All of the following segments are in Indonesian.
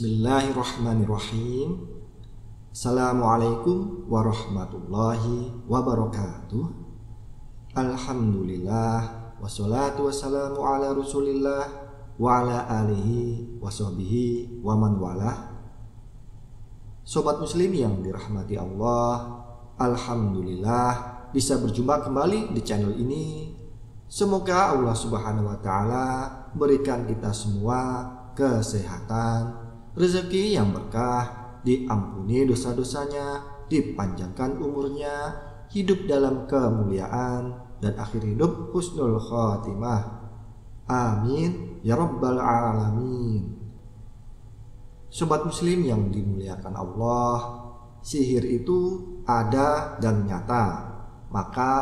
Bismillahirrahmanirrahim. Assalamualaikum warahmatullahi wabarakatuh. Alhamdulillah, wassalatu wassalamu ala rasulillah wa ala alihi wa sahbihi wa man walah. Sobat muslim yang dirahmati Allah, alhamdulillah bisa berjumpa kembali di channel ini. Semoga Allah subhanahu wa ta'ala berikan kita semua kesehatan, rezeki yang berkah, diampuni dosa-dosanya, dipanjangkan umurnya, hidup dalam kemuliaan, dan akhir hidup husnul khatimah. Amin ya rabbal alamin. Sobat muslim yang dimuliakan Allah, sihir itu ada dan nyata. Maka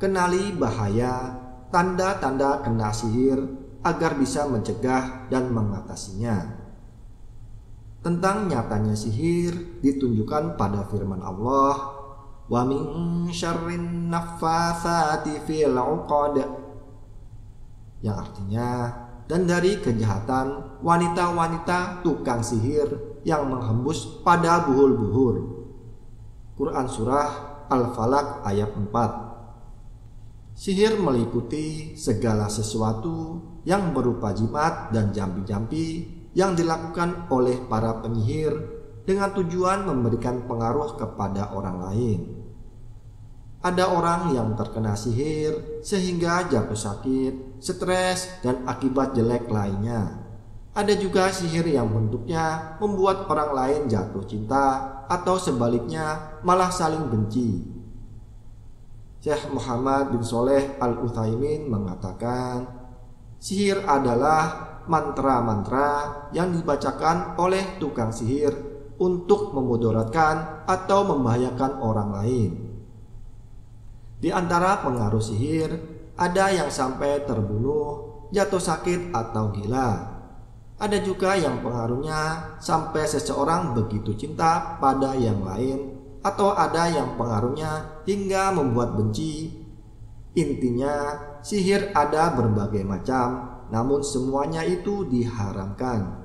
kenali bahaya, tanda-tanda kena sihir agar bisa mencegah dan mengatasinya. Tentang nyatanya sihir ditunjukkan pada firman Allah, wa min syarrin naffatsati fil 'uqad, yang artinya, dan dari kejahatan wanita-wanita tukang sihir yang menghembus pada buhul-buhul. Quran Surah Al-Falaq ayat 4. Sihir meliputi segala sesuatu yang berupa jimat dan jampi-jampi yang dilakukan oleh para penyihir dengan tujuan memberikan pengaruh kepada orang lain. Ada orang yang terkena sihir sehingga jatuh sakit, stres, dan akibat jelek lainnya. Ada juga sihir yang bentuknya membuat orang lain jatuh cinta atau sebaliknya malah saling benci. Syekh Muhammad bin Shalih Al-Utsaimin mengatakan, sihir adalah mantra-mantra yang dibacakan oleh tukang sihir untuk memudaratkan atau membahayakan orang lain. Di antara pengaruh sihir, ada yang sampai terbunuh, jatuh sakit atau gila. Ada juga yang pengaruhnya sampai seseorang begitu cinta pada yang lain, atau ada yang pengaruhnya hingga membuat benci. Intinya, sihir ada berbagai macam, namun semuanya itu diharamkan.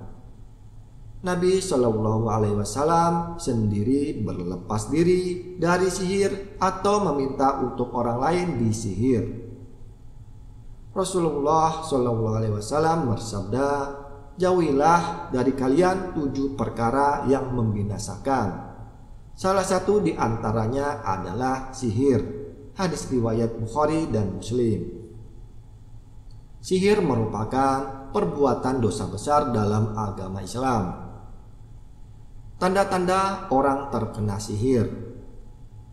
Nabi Shallallahu Alaihi Wasallam sendiri berlepas diri dari sihir atau meminta untuk orang lain disihir. Rasulullah Shallallahu Alaihi Wasallam bersabda, jauhilah dari kalian 7 perkara yang membinasakan. Salah satu di antaranya adalah sihir. Hadis riwayat Bukhari dan Muslim. Sihir merupakan perbuatan dosa besar dalam agama Islam. Tanda-tanda orang terkena sihir.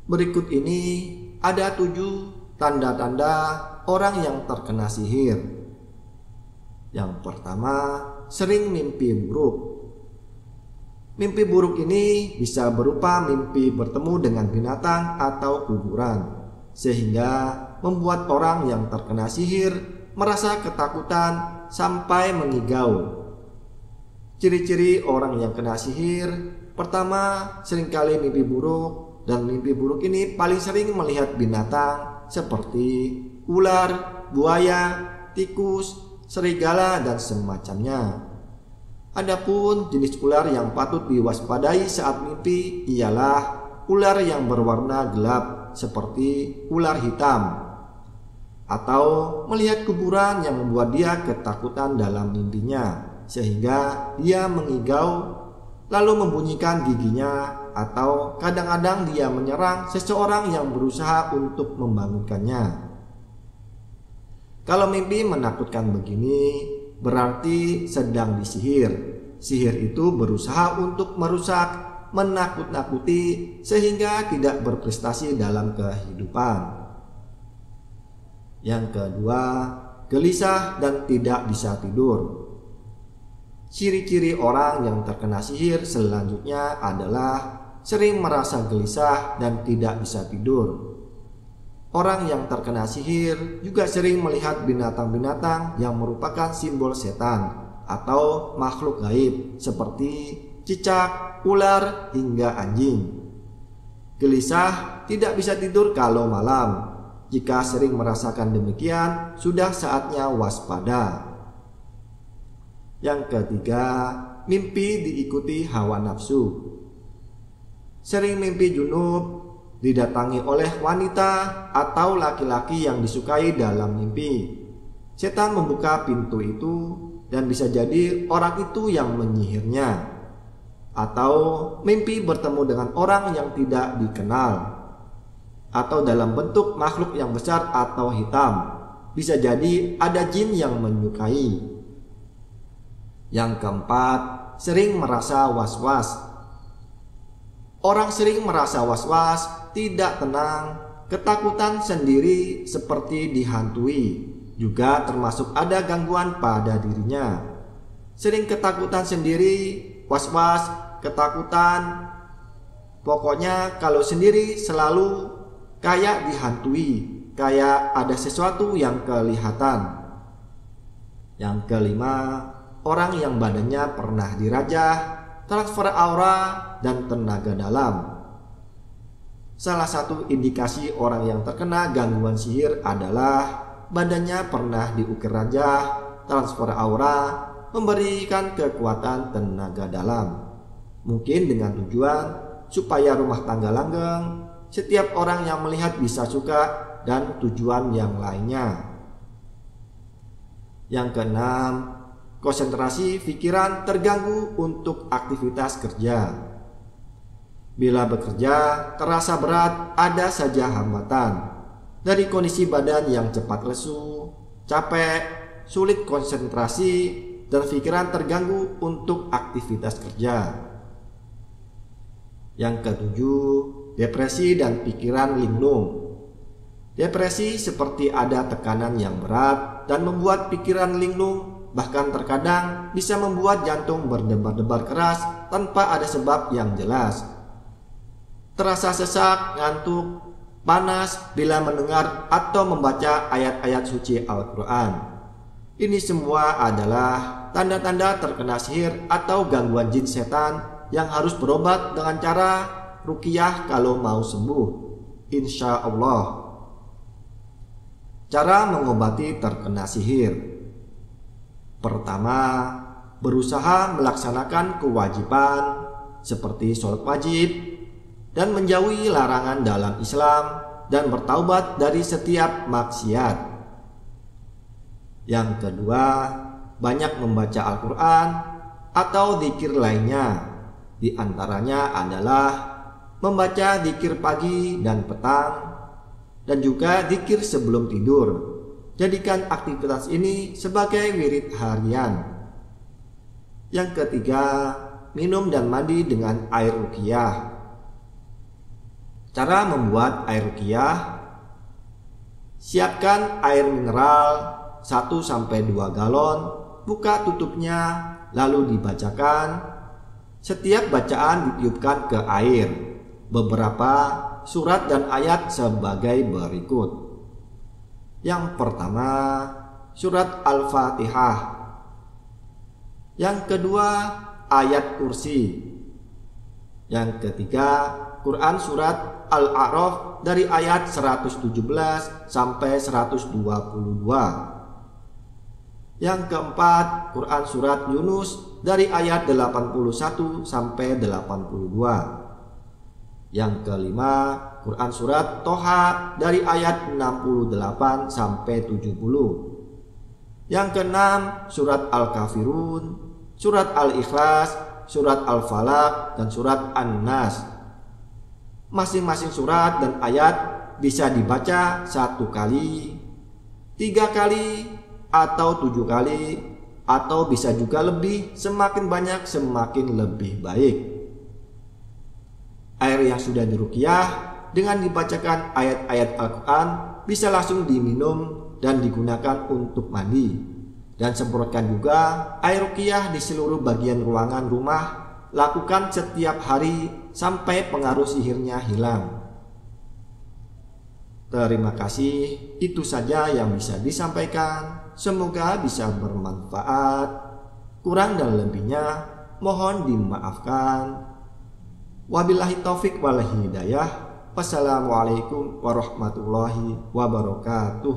Berikut ini ada 7 tanda-tanda orang yang terkena sihir. Yang pertama, sering mimpi buruk. Mimpi buruk ini bisa berupa mimpi bertemu dengan binatang atau kuburan, sehingga membuat orang yang terkena sihir merasa ketakutan sampai mengigau. Ciri-ciri orang yang kena sihir: pertama, seringkali mimpi buruk, dan mimpi buruk ini paling sering melihat binatang seperti ular, buaya, tikus, serigala, dan semacamnya. Adapun jenis ular yang patut diwaspadai saat mimpi ialah ular yang berwarna gelap seperti ular hitam, atau melihat kuburan yang membuat dia ketakutan dalam mimpinya sehingga dia mengigau lalu membunyikan giginya, atau kadang-kadang dia menyerang seseorang yang berusaha untuk membangunkannya. Kalau mimpi menakutkan begini, berarti sedang disihir. Sihir itu berusaha untuk merusak, menakut-nakuti sehingga tidak berprestasi dalam kehidupan. Yang kedua, gelisah dan tidak bisa tidur. Ciri-ciri orang yang terkena sihir selanjutnya adalah sering merasa gelisah dan tidak bisa tidur. Orang yang terkena sihir juga sering melihat binatang-binatang yang merupakan simbol setan atau makhluk gaib seperti cicak, ular, hingga anjing. Gelisah, tidak bisa tidur kalau malam. Jika sering merasakan demikian, sudah saatnya waspada. Yang ketiga, mimpi diikuti hawa nafsu. Sering mimpi junub, didatangi oleh wanita atau laki-laki yang disukai dalam mimpi. Setan membuka pintu itu dan bisa jadi orang itu yang menyihirnya. Atau mimpi bertemu dengan orang yang tidak dikenal, atau dalam bentuk makhluk yang besar atau hitam. Bisa jadi ada jin yang menyukai. Yang keempat, sering merasa was-was. Orang sering merasa was-was, tidak tenang, ketakutan sendiri seperti dihantui. Juga termasuk ada gangguan pada dirinya. Sering ketakutan sendiri, was-was, ketakutan. Pokoknya kalau sendiri selalu kayak dihantui, kayak ada sesuatu yang kelihatan. Yang kelima, orang yang badannya pernah dirajah, transfer aura, dan tenaga dalam. Salah satu indikasi orang yang terkena gangguan sihir adalah badannya pernah diukir rajah, transfer aura, memberikan kekuatan tenaga dalam. Mungkin dengan tujuan supaya rumah tangga langgeng, setiap orang yang melihat bisa suka, dan tujuan yang lainnya. Yang keenam, konsentrasi pikiran terganggu untuk aktivitas kerja. Bila bekerja terasa berat, ada saja hambatan. Dari kondisi badan yang cepat lesu, capek, sulit konsentrasi, dan pikiran terganggu untuk aktivitas kerja. Yang ketujuh, depresi dan pikiran linglung. Depresi seperti ada tekanan yang berat dan membuat pikiran linglung, bahkan terkadang bisa membuat jantung berdebar-debar keras tanpa ada sebab yang jelas. Terasa sesak, ngantuk, panas bila mendengar atau membaca ayat-ayat suci Al-Quran. Ini semua adalah tanda-tanda terkena sihir atau gangguan jin setan yang harus berobat dengan cara ruqyah kalau mau sembuh, insya Allah. Cara mengobati terkena sihir. Pertama, berusaha melaksanakan kewajiban seperti sholat wajib dan menjauhi larangan dalam Islam dan bertaubat dari setiap maksiat. Yang kedua, banyak membaca Al-Quran atau zikir lainnya. Di antaranya adalah membaca zikir pagi dan petang, dan juga zikir sebelum tidur. Jadikan aktivitas ini sebagai wirid harian. Yang ketiga, minum dan mandi dengan air ruqyah. Cara membuat air ruqyah: siapkan air mineral 1-2 galon, buka tutupnya, lalu dibacakan. Setiap bacaan ditiupkan ke air. Beberapa surat dan ayat sebagai berikut. Yang pertama, surat Al-Fatihah. Yang kedua, ayat kursi. Yang ketiga, Quran surat Al-A'raf dari ayat 117 sampai 122. Yang keempat, Quran surat Yunus dari ayat 81 sampai 82. Yang kelima, Quran surat Toha dari ayat 68 sampai 70. Yang keenam, surat Al-Kafirun, surat Al-Ikhlas, surat Al-Falaq, dan surat An-Nas. Masing-masing surat dan ayat bisa dibaca 1 kali, 3 kali, atau 7 kali, atau bisa juga lebih. Semakin banyak semakin lebih baik. Air yang sudah diruqyah dengan dibacakan ayat-ayat Al-Quran bisa langsung diminum dan digunakan untuk mandi. Dan semprotkan juga air ruqyah di seluruh bagian ruangan rumah. Lakukan setiap hari sampai pengaruh sihirnya hilang. Terima kasih, itu saja yang bisa disampaikan. Semoga bisa bermanfaat. Kurang dan lebihnya mohon dimaafkan. Wabillahi taufik wal hidayah. Wassalamualaikum warahmatullahi wabarakatuh.